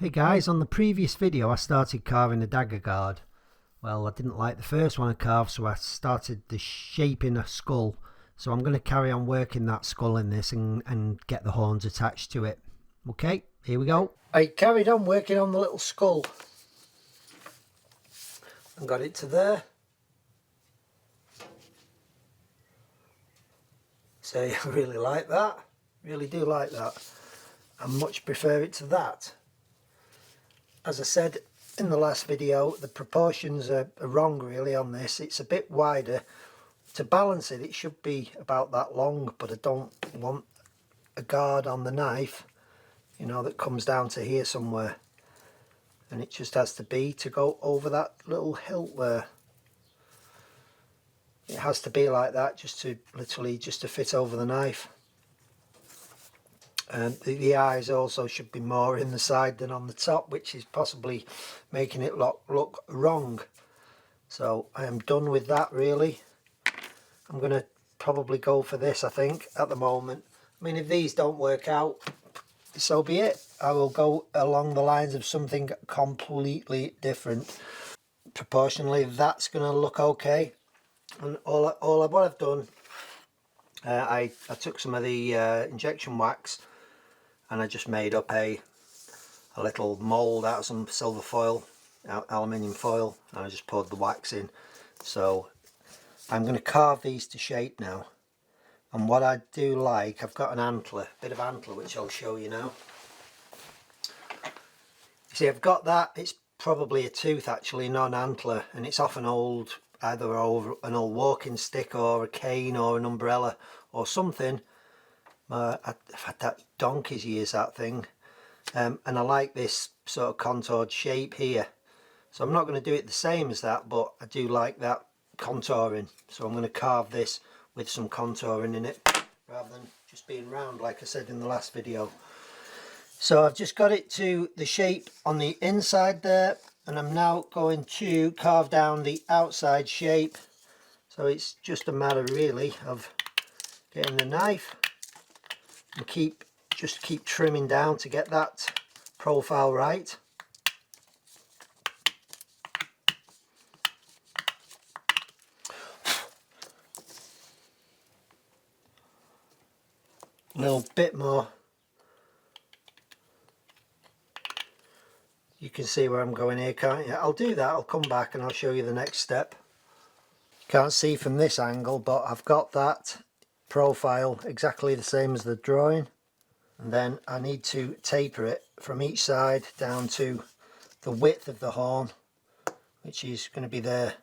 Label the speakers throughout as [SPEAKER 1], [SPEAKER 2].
[SPEAKER 1] Hey guys, on the previous video I started carving a dagger guard. Well, I didn't like the first one I carved, so I started the shaping a skull. So I'm going to carry on working that skull in this and get the horns attached to it. Okay, here we go. I carried on working on the little skull and got it to there. So I really like that, really do like that. I much prefer it to that. As I said in the last video, the proportions are wrong really on this. It's a bit wider. To balance it, it should be about that long, but I don't want a guard on the knife, you know, that comes down to here somewhere. And it just has to be to go over that little hilt there. It has to be like that, just to literally just to fit over the knife. And the eyes also should be more in the side than on the top, which is possibly making it look wrong. So I am done with that really. I'm going to probably go for this, I think, at the moment. I mean, if these don't work out, so be it. I will go along the lines of something completely different. Proportionally, that's going to look okay. And what I've done, I took some of the injection wax and I just made up a little mould out of some silver foil, aluminium foil, and I just poured the wax in. So I'm going to carve these to shape now. And what I do like, I've got an antler, a bit of antler, which I'll show you now. You see, I've got that. It's probably a tooth actually, not an antler, and it's off an old, either an old walking stick or a cane or an umbrella or something. I've had that donkey's years, that thing. And I like this sort of contoured shape here. So I'm not going to do it the same as that, but I do like that contouring. So I'm going to carve this with some contouring in it, rather than just being round like I said in the last video. So I've just got it to the shape on the inside there, and I'm now going to carve down the outside shape. So it's just a matter really of getting the knife and just keep trimming down to get that profile right. A little bit more. You can see where I'm going here, can't you? I'll do that, I'll come back and I'll show you the next step. You can't see from this angle, but I've got that profile exactly the same as the drawing. And then I need to taper it from each side down to the width of the horn, which is going to be there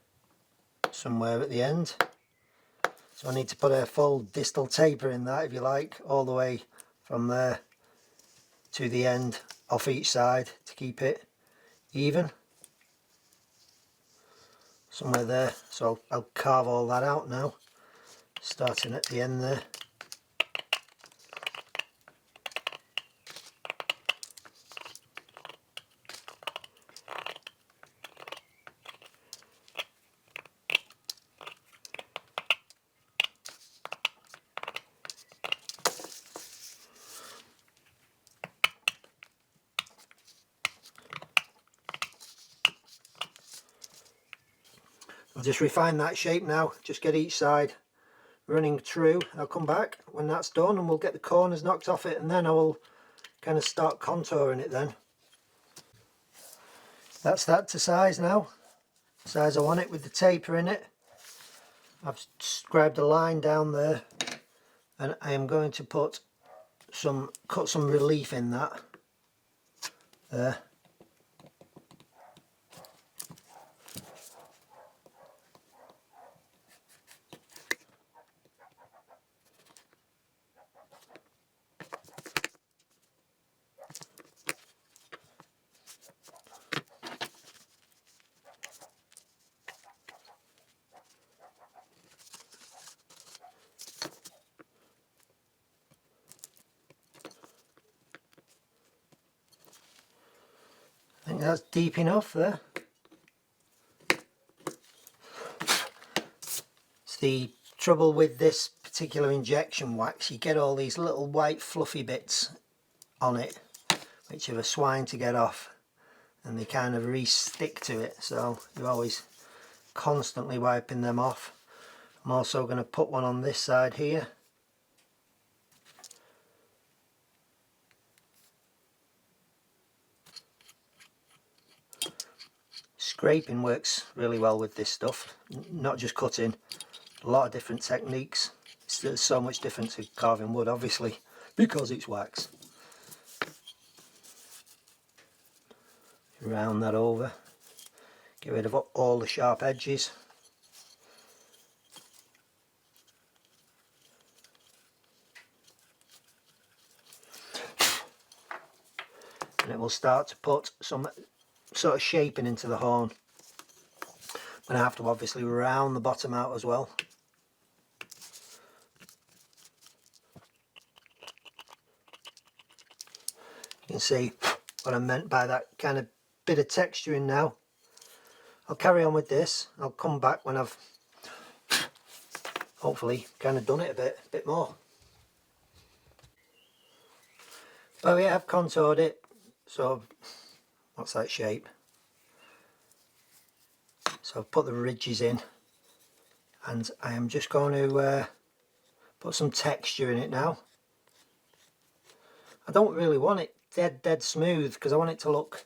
[SPEAKER 1] somewhere at the end. So I need to put a full distal taper in that, if you like, all the way from there to the end off each side to keep it even. Somewhere there. So I'll carve all that out now, starting at the end there. I'll just refine that shape now, just get each side running true. I'll come back when that's done and we'll get the corners knocked off it, and then I will kind of start contouring it then. That's that to size now, size I want it with the taper in it. I've scribed a line down there and I am going to cut some relief in that there. I think that's deep enough there. It's the trouble with this particular injection wax, you get all these little white fluffy bits on it which are a swine to get off, and they kind of re-stick to it, so you're always constantly wiping them off. I'm also going to put one on this side here. Scraping works really well with this stuff, not just cutting, a lot of different techniques. There's so much different to carving wood, obviously, because it's wax. Round that over, get rid of all the sharp edges. And it will start to put some sort of shaping into the horn. I'm going to have to obviously round the bottom out as well. You can see what I meant by that kind of bit of texturing now. I'll carry on with this. I'll come back when I've hopefully kind of done it a bit more. Oh yeah, I've contoured it. So what's that shape? So I've put the ridges in, and I am just going to put some texture in it now. I don't really want it dead smooth because I want it to look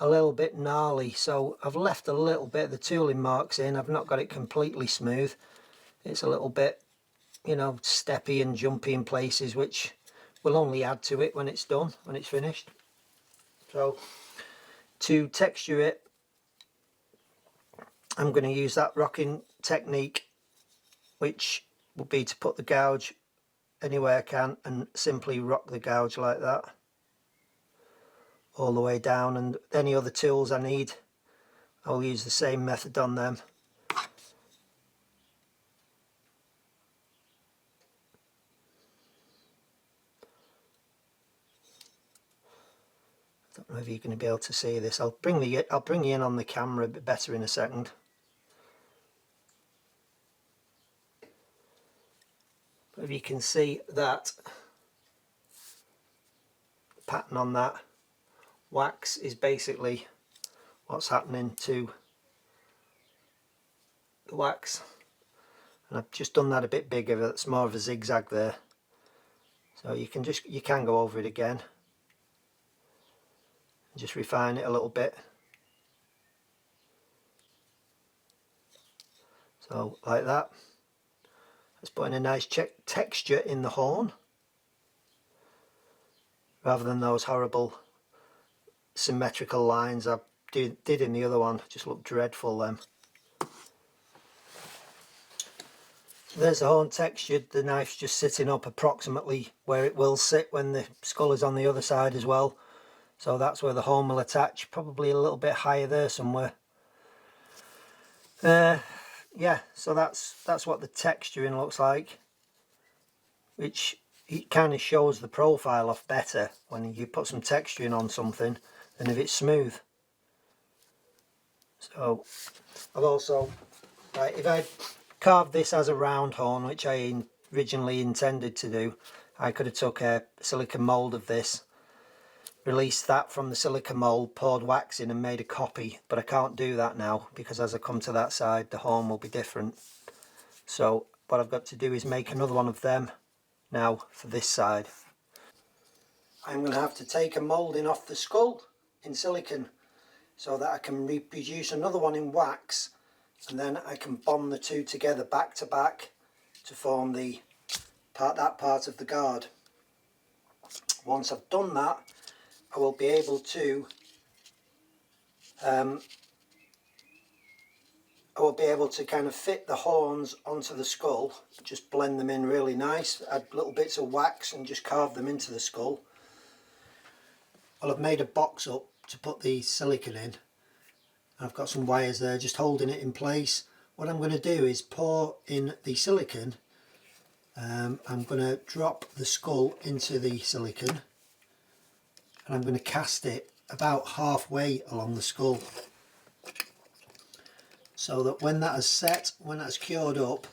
[SPEAKER 1] a little bit gnarly, so I've left a little bit of the tooling marks in. I've not got it completely smooth. It's a little bit, you know, steppy and jumpy in places, which will only add to it when it's done, when it's finished. So to texture it, I'm going to use that rocking technique, which will be to put the gouge anywhere I can and simply rock the gouge like that all the way down, and any other tools I need, I'll use the same method on them. I don't know if you're going to be able to see this. I'll bring you in on the camera a bit better in a second. But if you can see that pattern on that wax is basically what's happening to the wax, and I've just done that a bit bigger. That's more of a zigzag there, so you can go over it again and just refine it a little bit. So like that. Let's put in a nice texture in the horn rather than those horrible symmetrical lines I did in the other one. Just look dreadful then. So there's the horn textured. The knife's just sitting up approximately where it will sit when the skull is on the other side as well. So that's where the horn will attach, probably a little bit higher there somewhere. Yeah, so that's what the texturing looks like, which it kind of shows the profile off better when you put some texturing on something than if it's smooth. So I've also, right, if I carved this as a round horn, which I originally intended to do, I could have took a silicone mould of this, released that from the silicone mould, poured wax in and made a copy, but I can't do that now because as I come to that side the horn will be different. So what I've got to do is make another one of them now for this side. I'm going to have to take a moulding off the skull in silicone so that I can reproduce another one in wax, and then I can bond the two together back to back to form that part of the guard. Once I've done that, I will be able to kind of fit the horns onto the skull, just blend them in really nice, add little bits of wax and just carve them into the skull. Well, I've made a box up to put the silicone in. I've got some wires there just holding it in place. What I'm going to do is pour in the silicone. I'm going to drop the skull into the silicone and I'm going to cast it about halfway along the skull, so that when that is set, when that's cured up,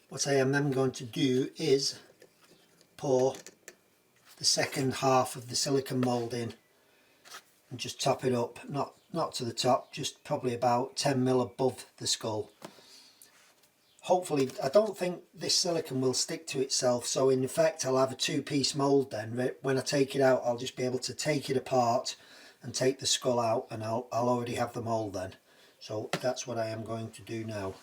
[SPEAKER 1] what I am then going to do is pour the second half of the silicone mould in and just top it up, not to the top, just probably about 10mm above the skull. Hopefully, I don't think this silicone will stick to itself, so in effect I'll have a two-piece mould then. When I take it out, I'll just be able to take it apart and take the skull out, and I'll already have the mould then. So that's what I am going to do now.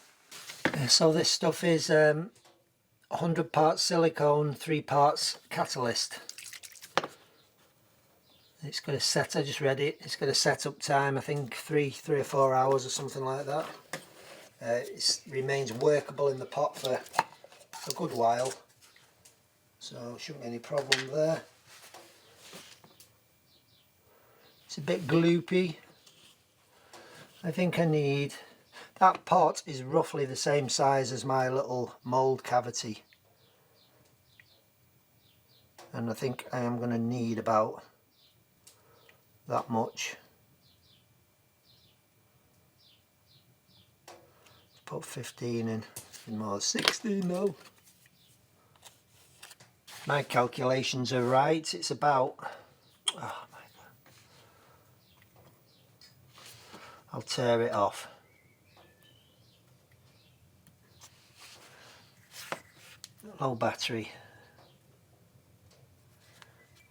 [SPEAKER 1] So this stuff is 100 parts silicone, 3 parts catalyst. It's got a set, I just read it, it's got a setup time, I think 3 or 4 hours or something like that. It remains workable in the pot for a good while, so shouldn't be any problem there. It's a bit gloopy. I think I need, that pot is roughly the same size as my little mould cavity, and I think I am going to need about that much. Put 15 in, more 16 now. My calculations are right, it's about, oh my god, I'll tear it off. Low battery.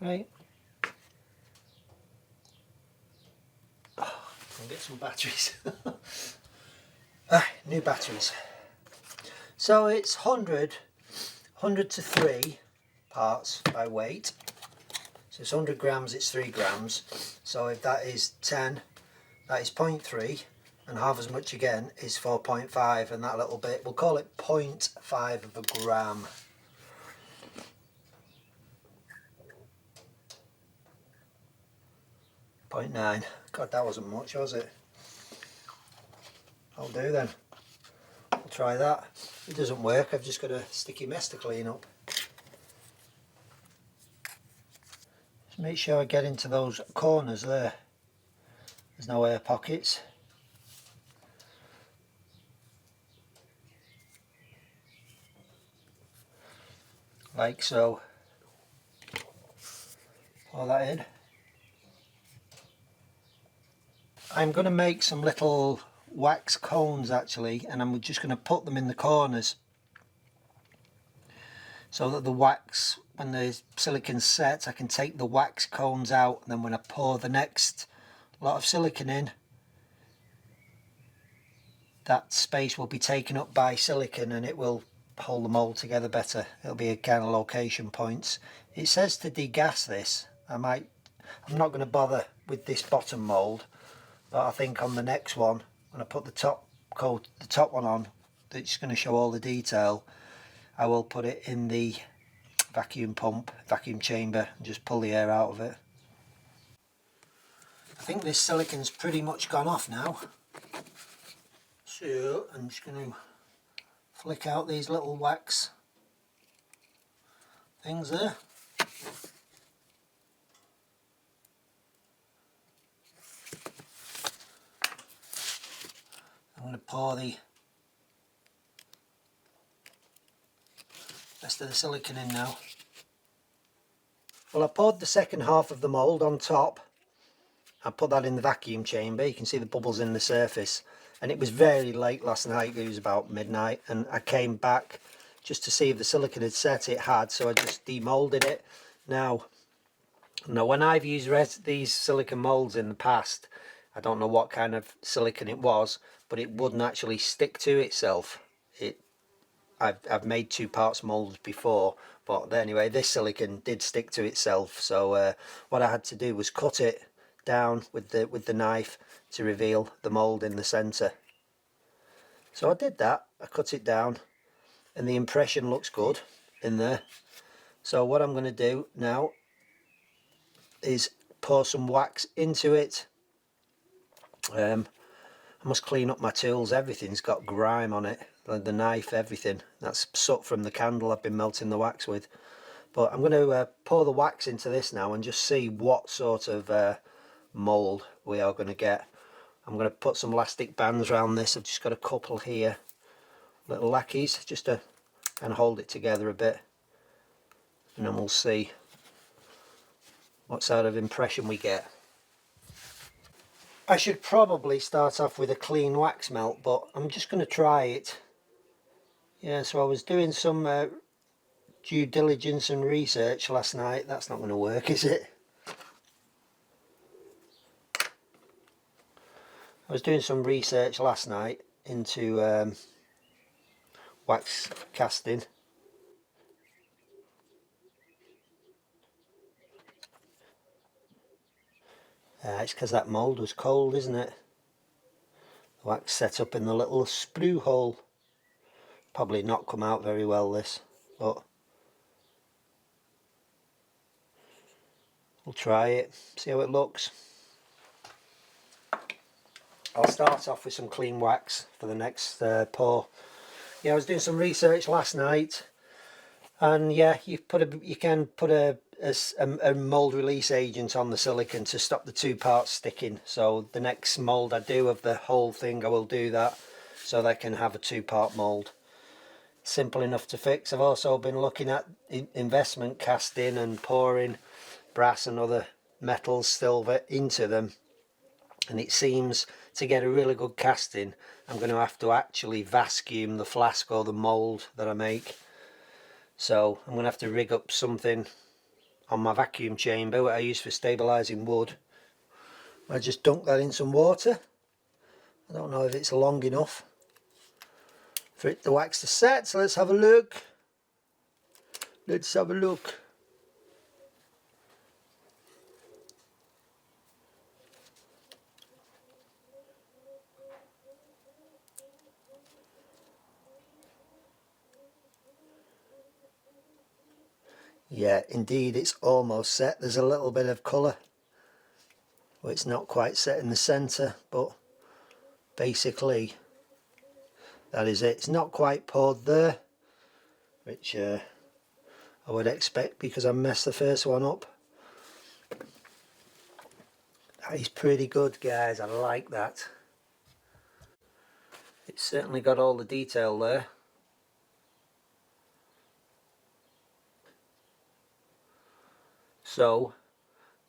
[SPEAKER 1] Right. Oh, I'll get some batteries. New batteries. So it's 100 to 3 parts by weight. So it's 100 grams, it's 3 grams. So if that is 10, that is 0.3, and half as much again is 4.5, and that little bit, we'll call it 0.5 of a gram. .9. God, that wasn't much, was it? I'll do then. I'll try that. If it doesn't work, I've just got a sticky mess to clean up. Just make sure I get into those corners there. There's no air pockets. Like so. Pour that in. I'm going to make some little wax cones actually, and I'm just going to put them in the corners so that the wax, when the silicone's set, I can take the wax cones out, and then when I pour the next lot of silicone in, that space will be taken up by silicone and it will hold the mould together better. It'll be a kind of location points. It says to degas this. I'm not going to bother with this bottom mould, but I think on the next one, when I put the top one on, that's going to show all the detail, I will put it in the vacuum chamber, and just pull the air out of it. I think this silicone's pretty much gone off now, so I'm just going to flick out these little wax things there. I'm going to pour the rest of the silicone in now. Well, I poured the second half of the mould on top. I put that in the vacuum chamber. You can see the bubbles in the surface, and it was very late last night. It was about midnight, and I came back just to see if the silicone had set. It had, so I just demoulded it. Now when I've used these silicone moulds in the past, I don't know what kind of silicone it was, but it wouldn't actually stick to itself. I've made 2 parts moulds before, but anyway, this silicone did stick to itself. So what I had to do was cut it down with the knife to reveal the mould in the centre. So I did that. I cut it down, and the impression looks good in there. So what I'm going to do now is pour some wax into it. I must clean up my tools. Everything's got grime on it, the knife, everything. That's soot from the candle I've been melting the wax with. But I'm going to pour the wax into this now and just see what sort of mould we are going to get. I'm going to put some elastic bands around this. I've just got a couple here, little lackeys, just to kind of hold it together a bit, and then we'll see what sort of impression we get. I should probably start off with a clean wax melt, but I'm just going to try it. Yeah, so I was doing some due diligence and research last night. That's not going to work, is it? I was doing some research last night into wax casting. It's because that mould was cold, isn't it? The wax set up in the little sprue hole. Probably not come out very well, this, but we'll try it, see how it looks. I'll start off with some clean wax for the next pour. Yeah, I was doing some research last night, and yeah, you can put a mold release agent on the silicone to stop the two parts sticking. So the next mold I do of the whole thing, I will do that so they can have a two-part mold. Simple enough to fix. I've also been looking at investment casting and pouring brass and other metals, silver, into them, and it seems to get a really good casting I'm going to have to actually vacuum the flask or the mould that I make. So I'm going to have to rig up something on my vacuum chamber, what I use for stabilising wood. I just dunk that in some water. I don't know if it's long enough for the wax to set, so let's have a look. Let's have a look. Yeah, indeed, it's almost set. There's a little bit of colour. Well, it's not quite set in the centre, but basically that is it. It's not quite poured there, which I would expect because I messed the first one up. That is pretty good, guys. I like that. It's certainly got all the detail there. So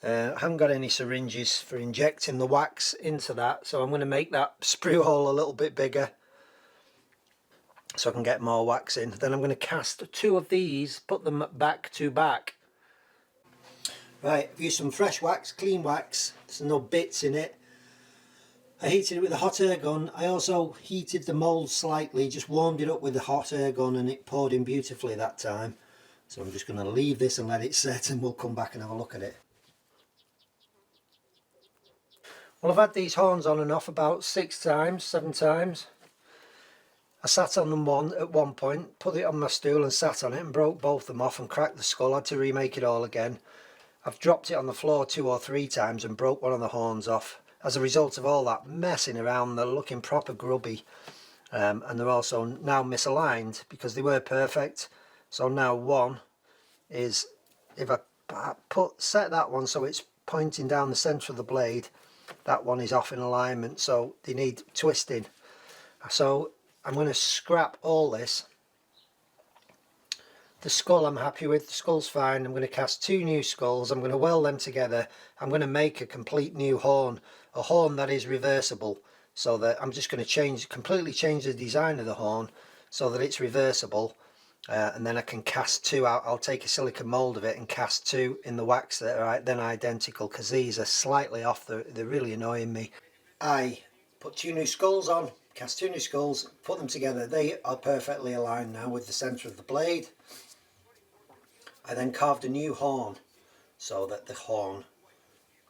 [SPEAKER 1] I haven't got any syringes for injecting the wax into that, so I'm going to make that sprue hole a little bit bigger so I can get more wax in. Then I'm going to cast two of these, put them back to back. Right, I've used some fresh wax, clean wax. There's no bits in it. I heated it with a hot air gun. I also heated the mould slightly, just warmed it up with the hot air gun, and it poured in beautifully that time. So I'm just going to leave this and let it set, and we'll come back and have a look at it. Well, I've had these horns on and off about 6 times, 7 times. I sat on them at one point, put it on my stool and sat on it and broke both of them off and cracked the skull. I had to remake it all again. I've dropped it on the floor 2 or 3 times and broke one of the horns off. As a result of all that messing around, they're looking proper grubby. And they're also now misaligned because they were perfect. So now one is, if I set that one so it's pointing down the centre of the blade, that one is off in alignment, so they need twisting. So I'm going to scrap all this. The skull I'm happy with, the skull's fine. I'm going to cast 2 new skulls, I'm going to weld them together. I'm going to make a complete new horn, a horn that is reversible, so that I'm just going to completely change the design of the horn so that it's reversible. And then I can cast 2 out. I'll take a silicone mould of it and cast 2 in the wax that are then identical, because these are slightly off. They're really annoying me. I put 2 new skulls on, cast 2 new skulls, put them together. They are perfectly aligned now with the centre of the blade. I then carved a new horn so that the horn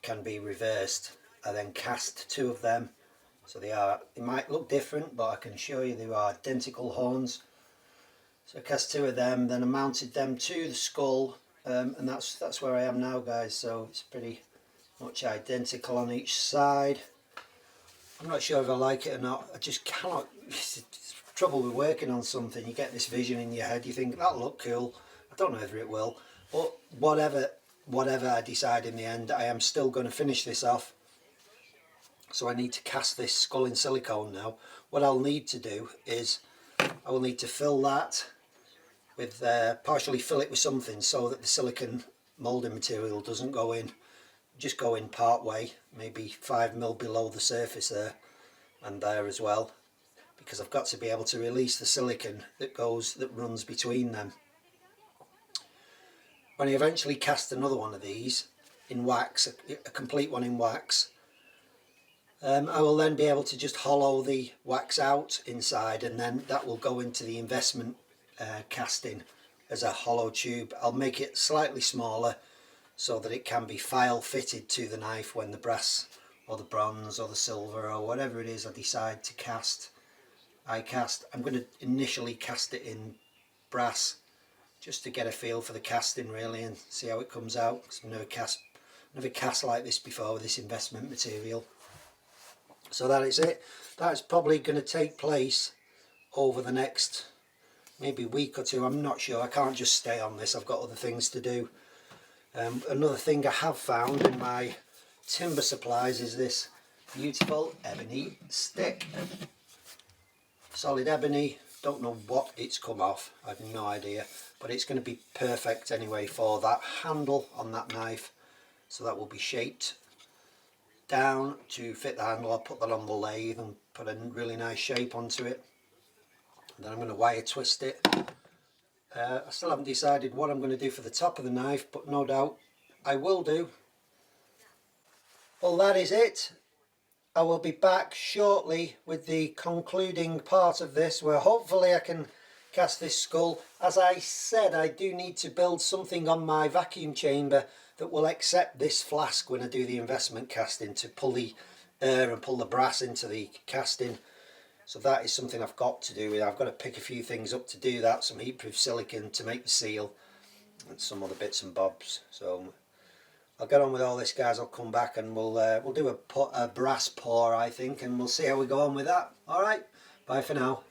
[SPEAKER 1] can be reversed. I then cast 2 of them. So they might look different, but I can assure you they are identical horns. So I cast 2 of them, then I mounted them to the skull, and that's where I am now, guys. So it's pretty much identical on each side. I'm not sure if I like it or not. I just cannot. It's trouble with working on something. You get this vision in your head. You think that'll look cool. I don't know whether it will, but whatever I decide in the end, I am still going to finish this off. So I need to cast this skull in silicone now. What I'll need to do is I will need to fill that with partially fill it with something so that the silicone moulding material doesn't go in, just go in part way, maybe 5mm below the surface there and there as well, because I've got to be able to release the silicone that runs between them. When I eventually cast another one of these in wax, a complete one in wax, I will then be able to just hollow the wax out inside, and then that will go into the investment casting as a hollow tube. I'll make it slightly smaller so that it can be file fitted to the knife when the brass or the bronze or the silver or whatever it is I decide to cast. I'm going to initially cast it in brass just to get a feel for the casting really and see how it comes out, because I've never cast like this before with this investment material. So that is it. That's probably going to take place over the next maybe week or two. I'm not sure. I can't just stay on this. I've got other things to do. Another thing I have found in my timber supplies is this beautiful ebony stick. Solid ebony. Don't know what it's come off. I have no idea. But it's going to be perfect anyway for that handle on that knife. So that will be shaped down to fit the handle. I'll put that on the lathe and put a really nice shape onto it. And then I'm going to wire twist it. I still haven't decided what I'm going to do for the top of the knife, but no doubt I will do. Well, that is it. I will be back shortly with the concluding part of this, where hopefully I can cast this skull. As I said, I do need to build something on my vacuum chamber that will accept this flask when I do the investment casting, to pull the air and pull the brass into the casting. So that is something I've got to do. I've got to pick a few things up to do that, some heat-proof silicone to make the seal and some other bits and bobs. So I'll get on with all this, guys. I'll come back and we'll do a brass pour, I think, and we'll see how we go on with that. All right, bye for now.